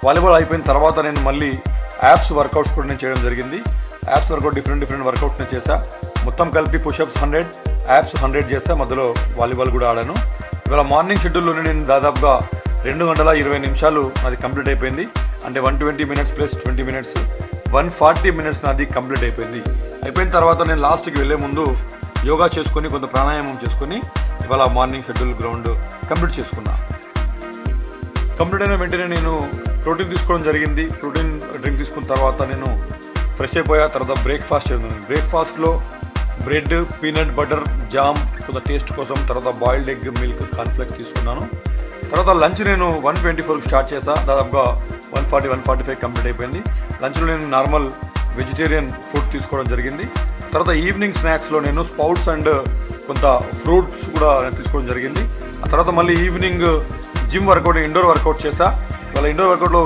Volleyball అయిపోయిన తర్వాత నేను మళ్ళీ యాప్స్ వర్కౌట్స్ కూడా నేను చేయడం జరిగింది. యాప్స్ వర్కౌట్ డిఫరెంట్ వర్కౌట్స్ నేను చేశా. మొత్తం కలిపి పుషప్స్ 100, యాప్స్ 100 చేస్తా. మధ్యలో వాలీబాల్ కూడా ఆడాను. ఇవాళ మార్నింగ్ షెడ్యూల్లోనే నేను దాదాపుగా 2 గంటల 20 నిమిషాలు అది కంప్లీట్ అయిపోయింది. అంటే 120 మినిట్స్ ప్లస్ 20 మినిట్స్ 140 మినిట్స్ నాది కంప్లీట్ అయిపోయింది. అయిపోయిన తర్వాత నేను లాస్ట్కి వెళ్ళే ముందు యోగా చేసుకొని కొంత ప్రాణాయామం చేసుకొని ఇవాళ మార్నింగ్ షెడ్యూల్ గ్రౌండ్ కంప్లీట్ చేసుకున్నా. కంప్లీట్ అయిన వెంటనే నేను ప్రోటీన్ తీసుకోవడం జరిగింది. ప్రోటీన్ డ్రింక్ తీసుకున్న తర్వాత నేను ఫ్రెష్ అయిపోయా. తర్వాత బ్రేక్ఫాస్ట్ చేస్తున్నాను. బ్రేక్ఫాస్ట్లో బ్రెడ్, పీనట్ బటర్, జామ్ కొంత టేస్ట్ కోసం, తర్వాత బాయిల్డ్ ఎగ్, మిల్క్, కార్న్ఫ్లెక్స్ తీసుకున్నాను. తర్వాత లంచ్ నేను 124 స్టార్ట్ చేసా. దాదాపుగా 140-145 కంప్లీట్ అయిపోయింది. లంచ్లో నేను నార్మల్ వెజిటేరియన్ ఫుడ్ తీసుకోవడం జరిగింది. తర్వాత ఈవినింగ్ స్నాక్స్లో నేను స్పౌట్స్ అండ్ కొంత ఫ్రూట్స్ కూడా నేను తీసుకోవడం జరిగింది. ఆ తర్వాత మళ్ళీ evening gym workout, indoor workout చేసా. వాళ్ళ ఇండోర్ వర్కౌట్లో